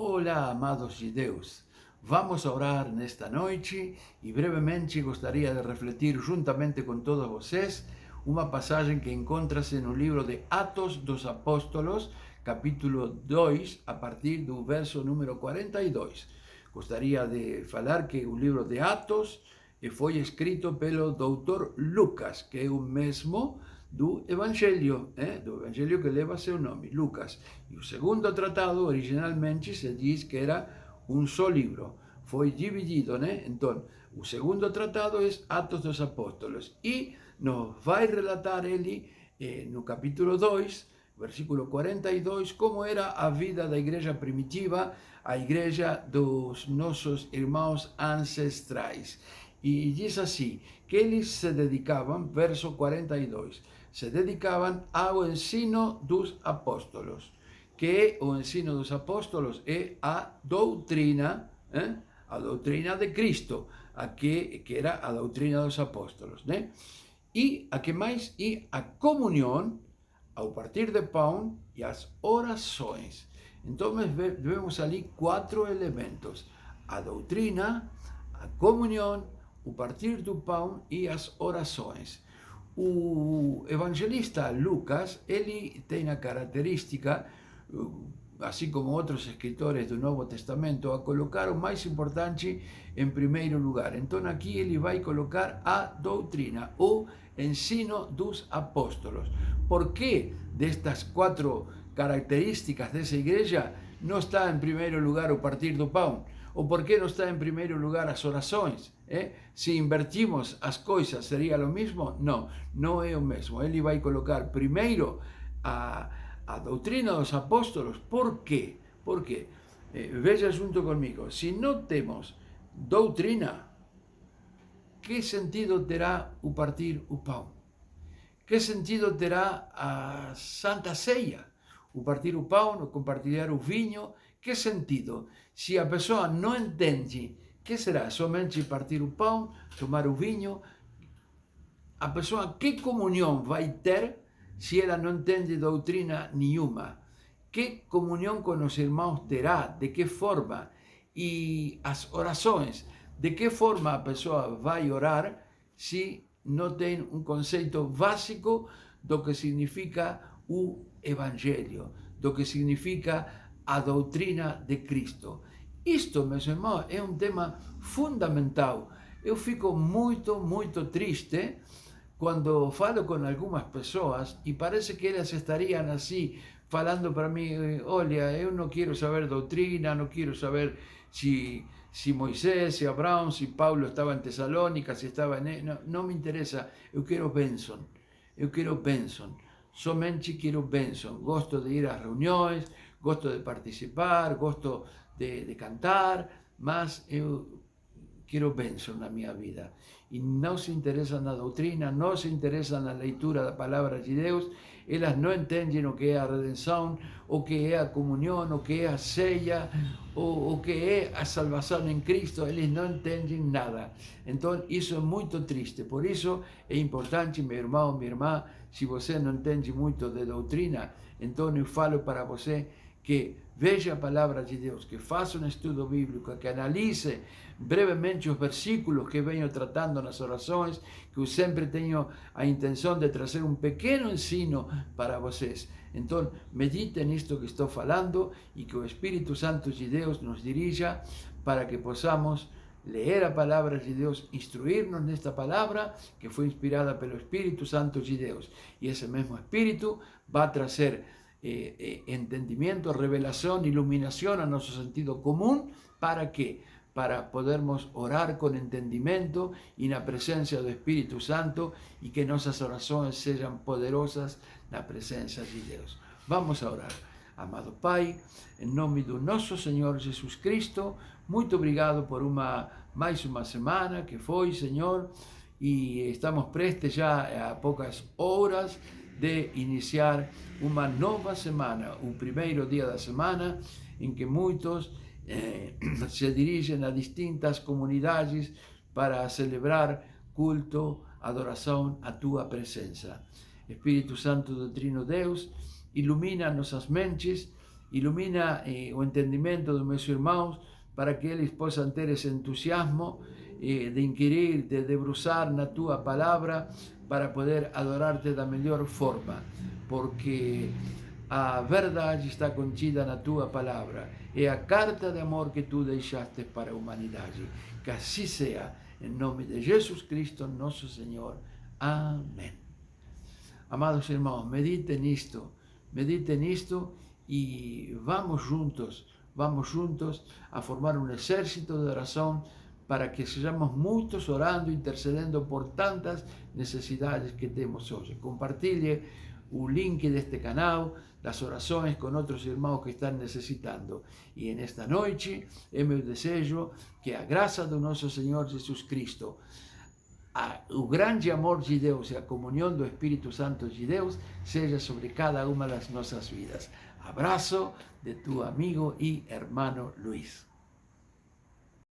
Olá, amados de Deus. Vamos a orar nesta noite e brevemente gostaria de refletir juntamente com todos vocês uma passagem que encontra-se no livro de Atos dos Apóstolos, capítulo 2, a partir do verso número 42. Gostaria de falar que o livro de Atos foi escrito pelo doutor Lucas, que é o mesmo do Evangelho que leva seu nome, Lucas. E o segundo tratado, originalmente, se diz que era um só livro. Foi dividido, Então, o segundo tratado é Atos dos Apóstolos. E nos vai relatar ele, no capítulo 2, versículo 42, como era a vida da igreja primitiva, a igreja dos nossos irmãos ancestrais. E diz assim, que eles se dedicavam, verso 42, se dedicavam ao ensino dos apóstolos. Que o ensino dos apóstolos é a doutrina, a doutrina de Cristo, que era a doutrina dos apóstolos, E a que mais? E a comunhão, ao partir de pão e as orações. Então vemos ali quatro elementos: a doutrina, a comunhão, o partir do pão e as orações. O evangelista Lucas, ele tem a característica, assim como outros escritores do Novo Testamento, a colocar o mais importante em primeiro lugar. Então aqui ele vai colocar a doutrina, o ensino dos apóstolos. Por que destas quatro características dessa igreja não está em primeiro lugar o partir do pão? Ou por que não está em primeiro lugar as orações? Se invertimos as coisas, seria o mesmo? Não, não é o mesmo. Ele vai colocar primeiro a doutrina dos apóstolos. Por quê? Porque, veja junto comigo, se não temos doutrina, que sentido terá o partir o pão? Que sentido terá a Santa Ceia? O partir o pão, o compartilhar o vinho? Que sentido? Se a pessoa não entende, que será? Somente partir o pão, tomar o vinho? A pessoa, que comunhão vai ter se ela não entende doutrina nenhuma? Que comunhão com os irmãos terá? De que forma? E as orações, de que forma a pessoa vai orar se não tem um conceito básico do que significa o Evangelho, do que significa a doutrina de Cristo? Isto, meus irmãos, é um tema fundamental. Eu fico muito triste quando falo com algumas pessoas e parece que elas estariam assim, falando para mim: olha, eu não quero saber doutrina, não quero saber se Moisés, se Abraão, se Paulo estava em Tessalônica, se estava em... Não me interessa, eu quero bênção, somente quero bênção. Gosto de ir às reuniões, gosto de participar, gosto de cantar, mas eu quero bênção na minha vida. E não se interessa na doutrina, não se interessa na leitura da palavra de Deus, elas não entendem o que é a redenção, o que é a comunhão, o que é a ceia, o que é a salvação em Cristo, eles não entendem nada. Então isso é muito triste. Por isso é importante, meu irmão, minha irmã, se você não entende muito de doutrina, então eu falo para você que veja a palavra de Deus, que faça um estudo bíblico, que analise brevemente os versículos que venho tratando nas orações, que eu sempre tenho a intenção de trazer um pequeno ensino para vocês. Então, medite nisto que estou falando e que o Espírito Santo de Deus nos dirija para que possamos ler a palavra de Deus, instruir-nos nesta palavra que foi inspirada pelo Espírito Santo de Deus. E esse mesmo Espírito vai trazer entendimiento, revelación, iluminación a nuestro sentido común. ¿Para qué? Para podermos orar con entendimiento y en la presencia del Espíritu Santo y que nuestras oraciones sean poderosas en la presencia de Dios. Vamos a orar. Amado Pai, em nome do nosso Senhor Jesus Cristo, muito obrigado por mais uma semana que foi, Senhor, e estamos prestes já a poucas horas de iniciar uma nova semana, o primeiro dia da semana, em que muitos se dirigem a distintas comunidades para celebrar culto, adoração à tua presença. Espírito Santo do Trino Deus, ilumina nossas mentes ilumina o entendimento dos meus irmãos, para que eles possam ter esse entusiasmo de inquirir, de debruçar na tua palavra, para poder adorar-te da melhor forma, porque a verdade está contida na tua palavra, é a carta de amor que tu deixaste para a humanidade. Que assim seja, em nome de Jesus Cristo, nosso Senhor. Amém. Amados irmãos, medite nisto e vamos juntos a formar um exército de oração para que sejamos muitos orando, intercedendo por tantas necessidades que temos hoje. Compartilhe o link deste canal, das orações com outros irmãos que estão necessitando. E nesta noite é meu desejo que a graça do nosso Senhor Jesus Cristo, o grande amor de Deus e a comunhão do Espírito Santo de Deus seja sobre cada uma das nossas vidas. Abraço de tu amigo e hermano Luis.